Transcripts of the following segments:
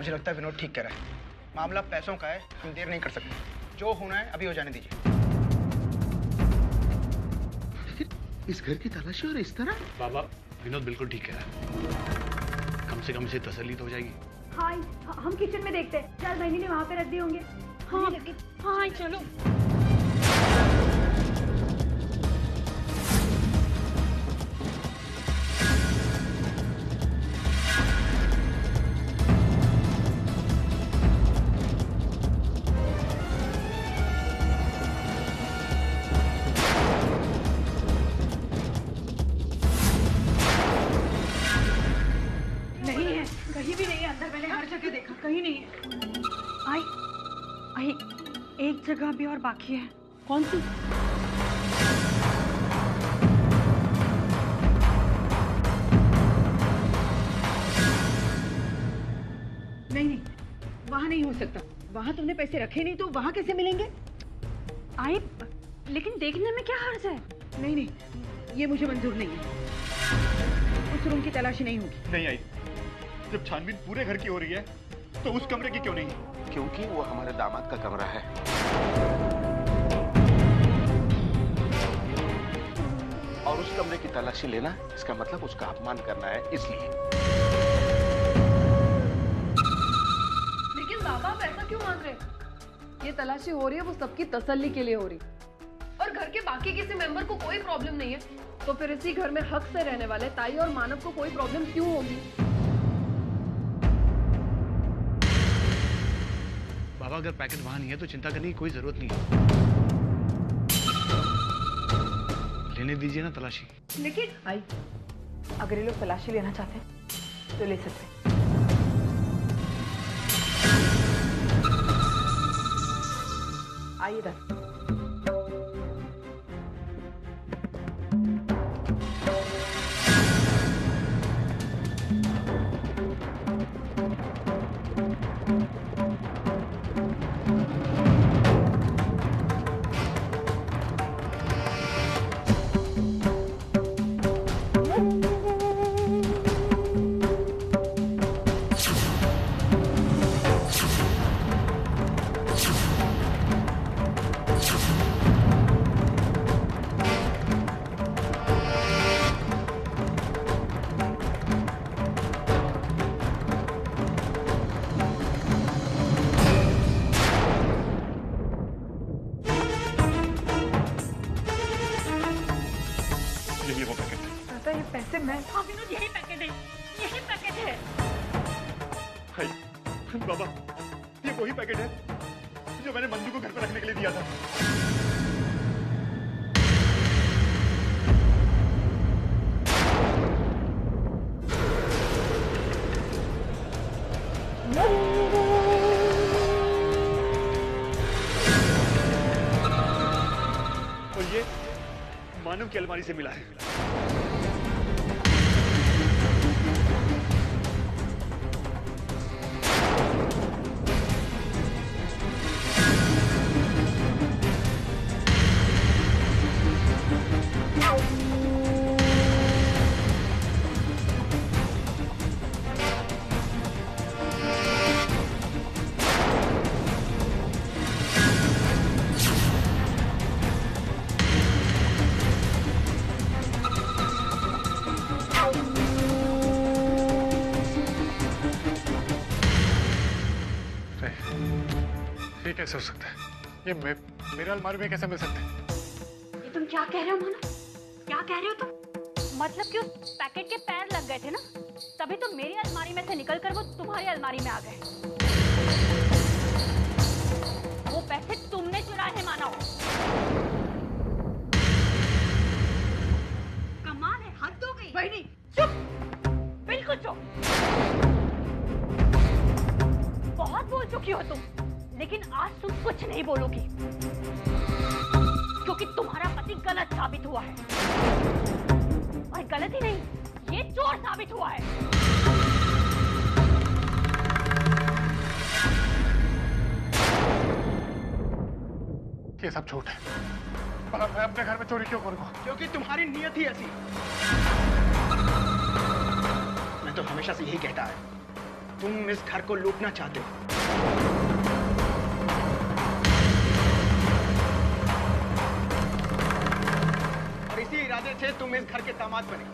मुझे लगता है विनोद ठीक कह रहा है। मामला पैसों का है, हम देर नहीं कर सकते। जो होना है अभी हो जाने दीजिए। इस घर की तलाशी और इस तरह? बाबा, विनोद बिल्कुल ठीक कह रहा है। कम से कम इसे तसल्ली तो हो जाएगी। हाँ, हम किचन में देखते हैं। शायद बहनी ने वहाँ पे रख दिए होंगे। हाँ हाँ चलो। कहीं भी नहीं है अंदर, मैंने हर जगह देखा, कहीं नहीं है। आई एक जगह भी और बाकी है। कौन सी? नहीं, वहां नहीं हो सकता। वहां तुमने पैसे रखे नहीं तो वहां कैसे मिलेंगे? आई लेकिन देखने में क्या हर्ज है? नहीं, ये मुझे मंजूर नहीं है। उस रूम की तलाशी नहीं होगी। नहीं आई, जब छानबीन पूरे घर की हो रही है तो उस कमरे की क्यों नहीं? क्योंकि वो हमारे दामाद का कमरा है। और उस कमरे की तलाशी लेना इसका मतलब उसका अपमान करना है, इसलिए। लेकिन बाबा आप ऐसा क्यों मांग रहे हैं? ये तलाशी हो रही है वो सबकी तसल्ली के लिए हो रही, और घर के बाकी किसी मेंबर को कोई प्रॉब्लम नहीं है, तो फिर इसी घर में हक से रहने वाले ताई और मानव को कोई प्रॉब्लम क्यों होगी? बाबा, अगर पैकेट वहां नहीं है तो चिंता करने की कोई जरूरत नहीं है। लेने दीजिए ना तलाशी। लेकिन आई, अगर ये लोग तलाशी लेना चाहते हैं तो ले सकते हैं। आइए इधर। पैसे मैं विनोद, यही पैकेट है, यही पैकेट है। हाय बाबा, ये वही पैकेट है जो मैंने मंजू को घर पर रखने के लिए दिया था। और ये मानव की अलमारी से मिला है। ये कैसे हो सकता है? ये मेरे अलमारी में कैसे मिल सकता है? ये तुम क्या कह रहे हो मानो? क्या कह रहे हो तुम? मतलब कि उस पैकेट के पैर लग गए थे ना, तभी तो मेरी अलमारी में से निकलकर वो तुम्हारी अलमारी में आ गए। वो पैसे तुमने चुराए हैं मानो। कमाल है, हद हो गई। बहनी चुप, बिल्कुल चुप। बहुत बोल चुकी हो तुम, लेकिन आज तुम कुछ नहीं बोलोगी, क्योंकि तुम्हारा पति गलत साबित हुआ है। और गलत ही नहीं, ये चोर साबित हुआ है। ये सब झूठ है। पर मैं अपने घर में चोरी क्यों करूंगा? क्योंकि तुम्हारी नियत ही ऐसी। मैं तो हमेशा से यही कहता है, तुम इस घर को लूटना चाहते हो। और इसी इरादे से तुम इस घर के दामाद बने।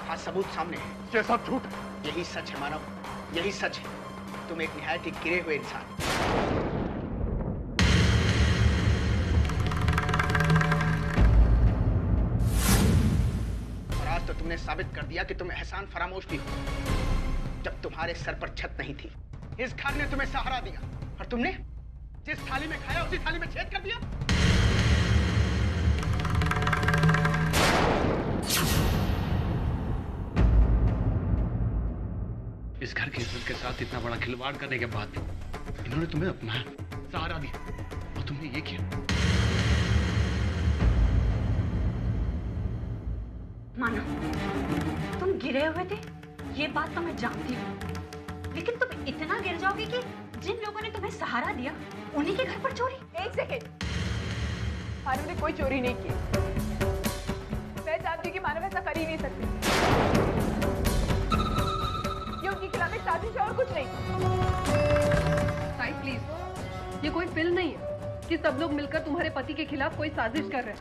हाँ, सबूत सामने है। ये सब झूठ है। यही सच है मानव, यही सच है। तुम एक निहायत ही गिरे हुए इंसान। और आज तो तुमने साबित कर दिया कि तुम एहसान फरामोश भी हो। जब तुम्हारे सर पर छत नहीं थी, इस घर ने तुम्हें सहारा दिया, और तुमने जिस थाली में खाया उसी थाली में छेद कर दिया। इस घर की इज्जत के साथ इतना बड़ा खिलवाड़ करने के बाद भी इन्होंने तुम्हें अपनाया, सहारा दिया, और तुमने ये किया। मानो तुम गिरे हुए थे, ये बात तो मैं जानती हूँ, लेकिन तुम इतना गिर जाओगे कि जिन लोगों ने तुम्हें सहारा दिया उन्हीं के घर पर चोरी। एक सेकेंड, मानव ने कोई चोरी नहीं की। मैं जानती हूँ कि मानव ऐसा कर ही नहीं सकती। ये उनके खिलाफ एक साजिश है और कुछ नहीं। साई प्लीज, ये कोई फिल्म नहीं है कि सब लोग मिलकर तुम्हारे पति के खिलाफ कोई साजिश कर रहे हैं।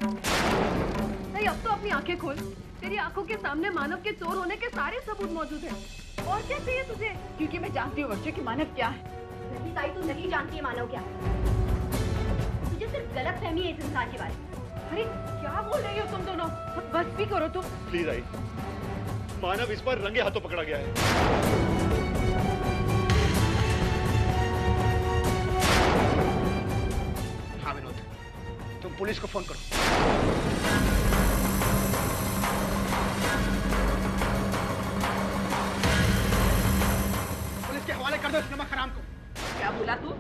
नहीं, अब तो अपनी आंखें खोल। तेरी आंखों के सामने मानव के चोर होने के सारे सबूत मौजूद हैं। और क्या चाहिए तुझे? क्योंकि मैं जानती हूँ वर्षा कि मानव क्या है। नहीं ताई, तू नहीं जानती है मानव क्या है। तुझे सिर्फ गलत फहमी है इस इंसान के बारे में। अरे क्या बोल रही हो तुम दोनों? बस भी करो तुम। प्लीज आई, मानव इस बार रंगे हाथों पकड़ा गया है। हाँ विनोद, तुम पुलिस को फोन करो। पुलिस के हवाले कर दो इस नमक हराम को। क्या बोला तू?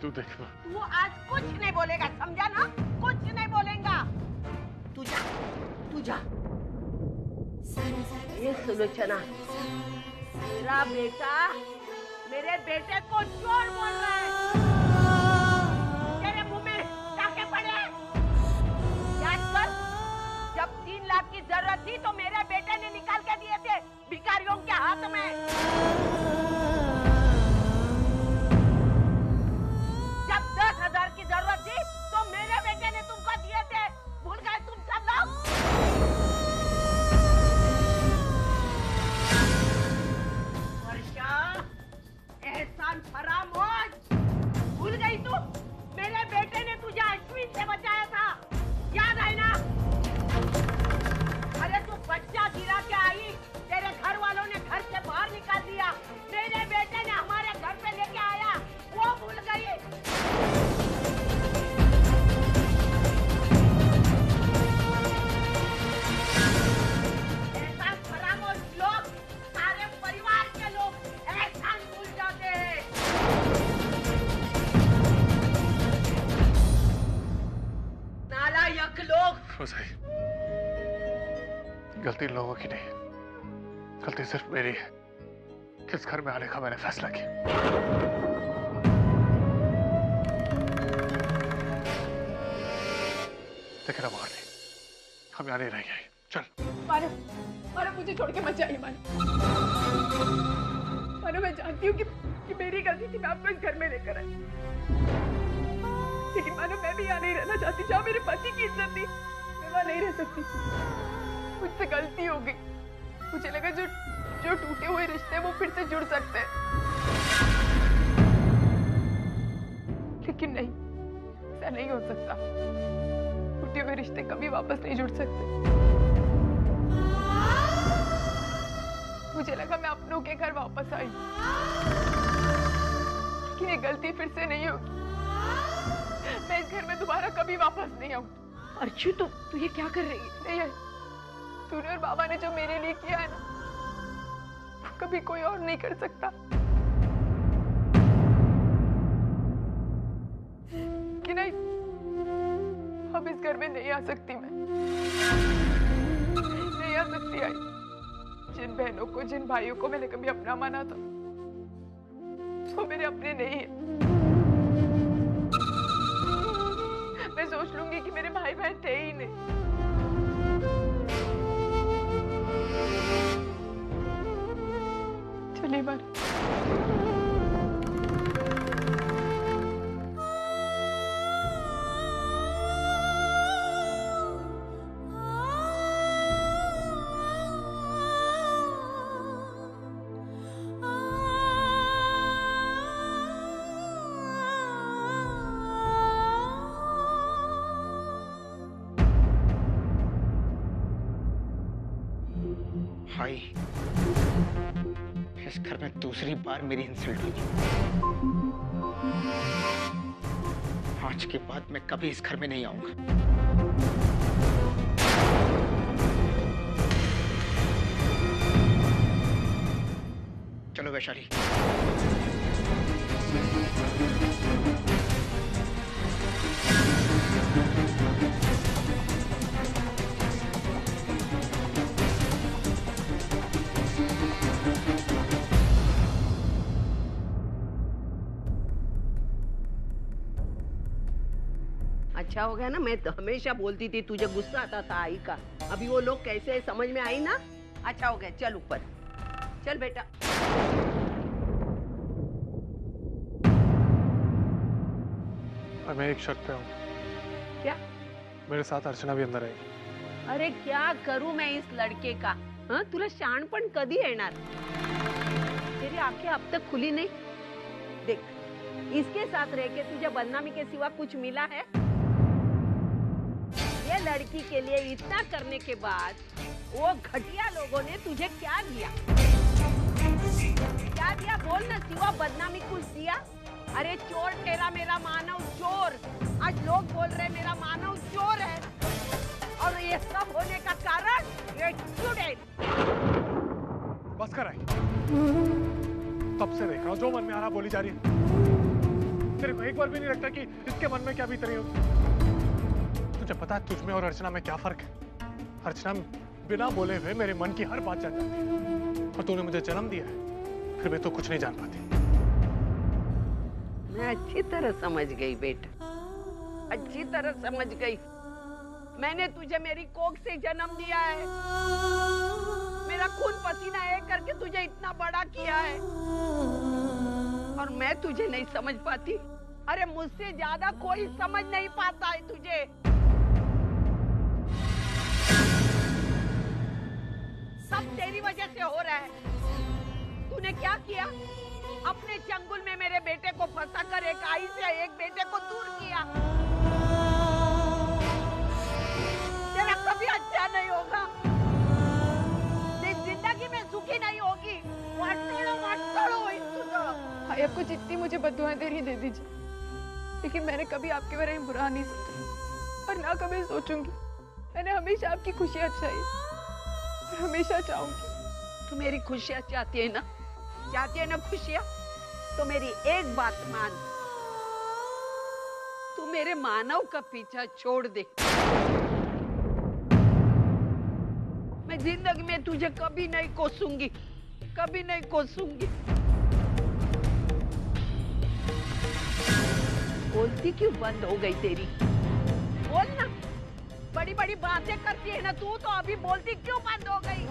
तू देख, तू आज कुछ नहीं बोलेगा, समझा ना? कुछ नहीं बोलेगा। तू जा, तू जा। ये सुलोचना, मेरा बेटा मेरे बेटे को चोर बोल रहा है। तेरे मुंह में टाके पड़े। याद कर, जब 3 लाख की जरूरत थी तो मेरे बेटे ने निकाल के दिए थे भिखारियों के हाथ में। जब 10,000 की जरूरत थी तो मेरे बेटे ने तुमको दिए थे। भूल गए तुम सब लोग? वर्षा, एहसान फरामोश। भूल गई तू? मेरे बेटे ने तुझे अश्विन से बचाया था, याद है ना? अरे तू बच्चा गिरा के आई, तेरे घर वालों ने घर से बाहर निकाल दिया। मेरे बेटे ने हमारे घर पे लेके आया, वो भूल गई? एहसान फरामोश लोग, सारे परिवार के लोग एहसान भूल जाते हैं। नालायक लोग। फौजाई, गलती लोगों की नहीं, गलती सिर्फ मेरी है। किस घर में आने का मैंने फैसला किया। लेकिन अब और नहीं, हम यहाँ नहीं रहेंगे। चल। मानो मुझे छोड़ के मत जाइए। मानो मैं जानती हूँ कि मेरी गलती थी, मैं आपको इस घर में लेकर आई। लेकिन मानो मैं भी यहाँ नहीं रहना चाहती। जहाँ मेरे पति की इज्जत थी मैं वहाँ नहीं रह सकती। मुझसे गलती हो गई। मुझे लगा जो टूटे हुए रिश्ते वो फिर से जुड़ सकते हैं, लेकिन नहीं, ऐसा नहीं हो सकता। टूटे हुए रिश्ते कभी वापस नहीं जुड़ सकते। मुझे लगा मैं अपनों के घर वापस आई, लेकिन ये गलती फिर से नहीं होगी। मैं इस घर में दोबारा कभी वापस नहीं आऊंगी। अर्चू तू ये क्या कर रही है? नहीं है, तूने और बाबा ने जो मेरे लिए किया है ना, कभी कोई और नहीं कर सकता। कि नहीं, अब इस घर में नहीं आ सकती। मैं नहीं आ सकती। आई जिन बहनों को, जिन भाइयों को मैंने कभी अपना माना था, वो मेरे अपने नहीं है। मैं सोच लूंगी कि मेरे भाई बहन थे ही नहीं। चलिए बार भाई, इस घर में दूसरी बार मेरी इंसल्ट हुई। आज के बाद मैं कभी इस घर में नहीं आऊंगा। चलो वैशाली। अच्छा हो गया ना, मैं तो हमेशा बोलती थी तुझे गुस्सा आता था आई का। अभी वो लोग कैसे समझ में आई ना। अच्छा हो गया, चल ऊपर चल बेटा। और मैं एक शर्त पे हूँ। क्या? मेरे साथ अर्चना भी अंदर आएगी। अरे क्या करूं मैं इस लड़के का? हाँ, तुला शाणपण कधी येणार? तेरी आंखें अब तक खुली नहीं। देख, इसके साथ रह के तुझे बदनामी के सिवा कुछ मिला है? ये लड़की के लिए इतना करने के बाद वो घटिया लोगों ने तुझे क्या दिया? क्या दिया बोल ना, सिवा बदनामी कुछ दिया? अरे चोर ठहरा मेरा मानव चोर। आज लोग बोल रहे मेरा मानव चोर है, और ये सब होने का कारण ये स्टूडेंट। बस कर आई। तब से देख रहा हूँ जो मन में आ रहा बोली जा रही है। तेरे को एक बार भी नहीं लगता कि इसके मन में क्या बीत रही होगी? तुझे पता है तुझ में और अर्चना में क्या फर्क है? अर्चना बिना बोले हुए मेरे मन की हर बात जान जाती है, और तूने मुझे जन्म दिया है, फिर भी तो कुछ नहीं जान पाती। मैं अच्छी तरह समझ गई बेटा, अच्छी तरह समझ गई। मैंने तुझे मेरी कोख से जन्म दिया है, मेरा खून पसीना एक करके तुझे इतना बड़ा किया है, और मैं तुझे नहीं समझ पाती? अरे मुझसे ज्यादा कोई समझ नहीं पाता है तुझे। सब तेरी वजह से हो रहा है। तूने क्या किया? अपने चंगुल में मेरे बेटे को फंसाकर एक आई से एक बेटे को दूर किया। तेरा कभी अच्छा नहीं होगा, जिंदगी में सुखी नहीं होगी। भाई आपको जितनी मुझे बद्दुआएं दे रही दे दीजिए, लेकिन मैंने कभी आपके बारे में बुरा नहीं सोचा, और ना कभी सोचूंगी। मैंने हमेशा आपकी खुशियां चाहिए, और हमेशा चाहूंगी। तू मेरी खुशियां चाहती है ना? चाहती है ना खुशियां? तो मेरी एक बात मान, तू मेरे मानव का पीछा छोड़ दे। मैं जिंदगी में तुझे कभी नहीं कोसूंगी, कभी नहीं कोसूंगी। बोलती क्यों बंद हो गई तेरी? बोल ना, बड़ी बड़ी बातें करती है ना तू, तो अभी बोलती क्यों बंद हो गई?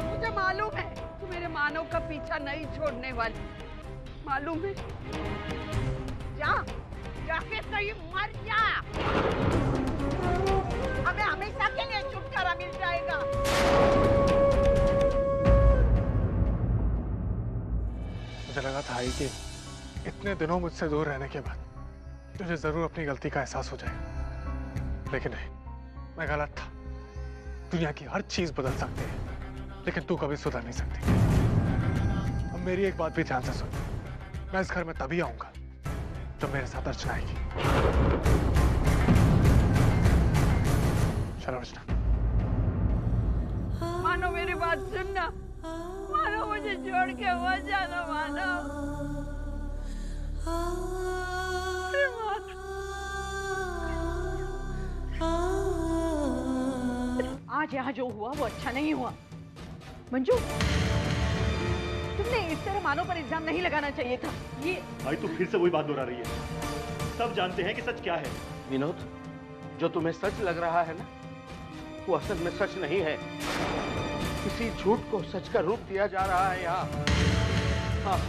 मुझे मालूम है तू मेरे मानव का पीछा नहीं छोड़ने वाली, मालूम है। जा जाके कहीं मर जा। हमें हमेशा के लिए छुटकारा मिल जाएगा। मुझे लगा था आई कि इतने दिनों मुझसे दूर रहने के बाद तुझे जरूर अपनी गलती का एहसास हो जाएगा, लेकिन नहीं, मैं गलत था। दुनिया की हर चीज बदल सकती है, लेकिन तू कभी सुधर नहीं सकती। अब मेरी एक बात भी ध्यान से सुन, मैं इस घर में तभी आऊंगा जब मेरे साथ अर्चना आएगी। चलो अर्चना। मानो मेरी बात सुनना, मानो मुझे छोड़ के मत जाना, मानो। आज यहाँ जो हुआ वो अच्छा नहीं हुआ। मंजू, तुमने इस तरह मानो पर इल्जाम नहीं लगाना चाहिए था। ये भाई तू फिर से वही बात दोहरा रही है। सब जानते हैं कि सच क्या है। विनोद, जो तुम्हें सच लग रहा है ना, वो असल में सच नहीं है। किसी झूठ को सच का रूप दिया जा रहा है यहाँ। हाँ,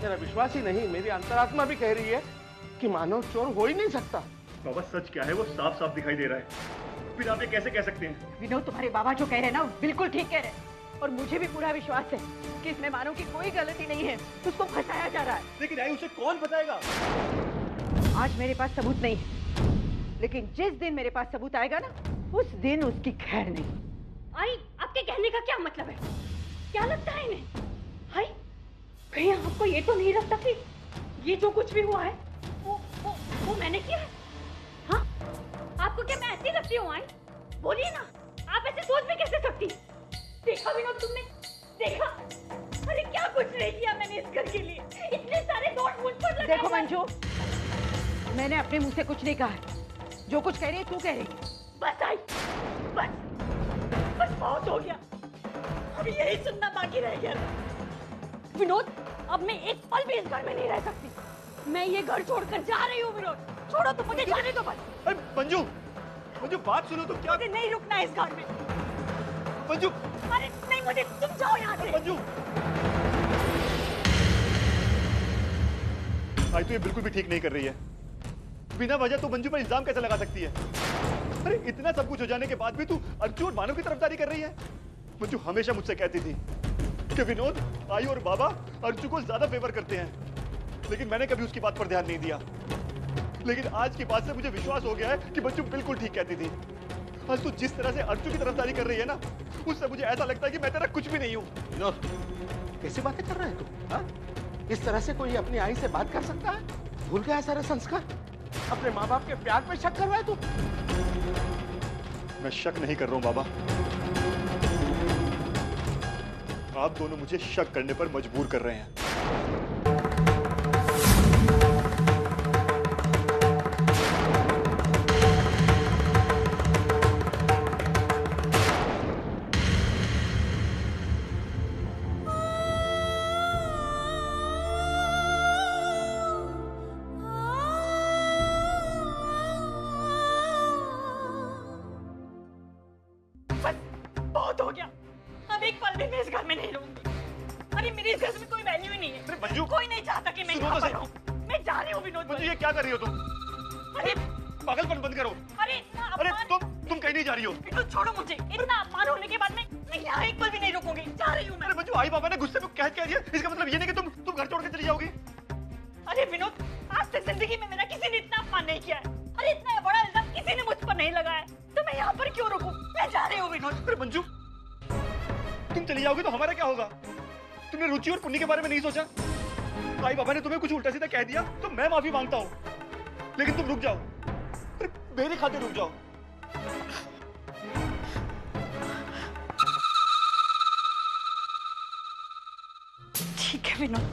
तेरा विश्वास ही नहीं, मेरी अंतरात्मा भी कह रही है कि मानव चोर हो ही नहीं सकता। बाबा सच क्या है वो साफ साफ दिखाई दे रहा है, फिर आप ये कैसे कह सकते हैं? विनोद, तुम्हारे बाबा जो कह रहे हैं ना, बिल्कुल ठीक कह रहे हैं, और मुझे भी पूरा विश्वास है कि इसमें मानव की कोई गलती नहीं है। उसको फंसाया जा रहा है। लेकिन आई उसे कौन फंसाएगा? आज मेरे पास सबूत नहीं है, लेकिन जिस दिन मेरे पास सबूत आएगा ना, उस दिन उसकी खैर नहीं। आई, आपके कहने का क्या मतलब है? क्या लगता है इन्हें? आई, कहीं आपको ये तो नहीं लगता कि ये जो कुछ भी हुआ है वो मैंने किया है? हाँ, आपको क्या मैं ऐसी लगती हूँ? आई, बोलिए ना, आप ऐसे सोच भी कैसे सकती? देखा विनोद, तुमने देखा? अरे क्या कुछ नहीं किया मैंने इस घर के लिए। इतने सारे दोष मुझ पर लगे। देखो मंजू, मैंने अपने मुंह से कुछ नहीं कहा है। जो कुछ कह रही है तू कह रही है। बस आई, बस बहुत हो गया। अब यही सुनना बाकी रह गया। विनोद, अब मैं एक पल भी इस घर में नहीं रह सकती। मैं ये घर छोड़कर जा रही हूँ। विनोद, छोड़ो तो मुझे जाने दो बस। अरे मंजू, मंजू बात सुनो तो। क्या मुझे नहीं रुकना है इस घर में। मंजू, अरे नहीं, मुझे, तुम जाओ यहाँ से। मंजू, आई तो ये बिल्कुल भी ठीक नहीं कर रही है। बिना वजह तो मंजू पर इल्जाम कैसे लगा सकती है? अरे इतना सब कुछ हो जाने के बाद भी तू अर्जुन और मानव की तरफदारी कर रही है। मंजू हमेशा मुझसे कहती थी कि विनोद, आई और बाबा अर्जुन को ज्यादा फेवर करते हैं, लेकिन मैंने कभी उसकी बात पर ध्यान नहीं दिया। लेकिन आज की बात से मुझे विश्वास हो गया है कि मंजू बिल्कुल ठीक कहती थी। आज तू जिस तरह से अर्जुन की तरफदारी कर रही है ना, उससे मुझे ऐसा लगता है कि मैं तेरा कुछ भी नहीं हूँ। विनोद, कैसी बातें कर रहा है तू? हाँ? इस तरह से कोई अपनी आई से बात कर सकता है? भूल गया सारे संस्कार? अपने माँ बाप के प्यार पे शक कर रहा है तू? मैं शक नहीं कर रहा हूँ बाबा, आप दोनों मुझे शक करने पर मजबूर कर रहे हैं। बहुत हो गया। अब एक पल भी मैं इस घर में नहीं रहूंगी। अरे मेरे इस घर में कोई वैल्यू ही नहीं है। अरे मंजू, कोई नहीं चाहता कि मैं यहाँ पर रहूं। मैं जा रही हूँ विनोद। मंजू ये क्या कर रही हो तुम? अरे पागलपन बंद करो। अरे अरे तुम कहीं नहीं जा रही हो। विनोद छोड़ो मुझे। इतना अपमान होने के बाद मैं यहाँ एक पल भी नहीं रुकूंगी। जा रही हूँ मैं। अरे मंजू, आई बाबा ने गुस्से में कह दिया, इसका मतलब ये नहीं कि तुम घर छोड़ के चली जाओगी। अरे विनोद, आज तक जिंदगी में मेरा किसी ने इतना अपमान नहीं किया है। अरे इतना बड़ा इल्जाम किसी ने मुझ पर नहीं लगाया, तो मैं यहाँ पर क्यों रुकूं? मैं जा रही हूँ विनोद। अरे मंजू, तुम चली जाओगी तो हमारा क्या होगा? तुमने रुचि और पुण्य के बारे में नहीं सोचा? आई बाबा ने तुम्हें कुछ उल्टा सीधा कह दिया तो मैं माफी मांगता हूँ, लेकिन तुम रुक जाओ। अरे मेरे खातिर रुक जाओ। ठीक है विनोद,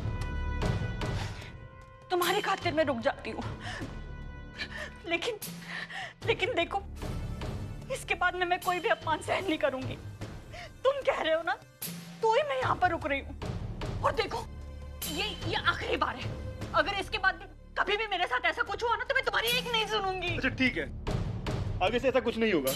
तुम्हारी खातिर मैं रुक जाती हूँ, लेकिन देखो, इसके बाद में मैं कोई भी अपमान सहन नहीं करूंगी। तुम कह रहे हो ना, तो ही मैं यहाँ पर रुक रही हूँ। और देखो, ये आखिरी बार है। अगर इसके बाद कभी भी मेरे साथ ऐसा कुछ हुआ ना, तो मैं तुम्हारी एक नहीं सुनूंगी। अच्छा ठीक है, आगे से ऐसा कुछ नहीं होगा।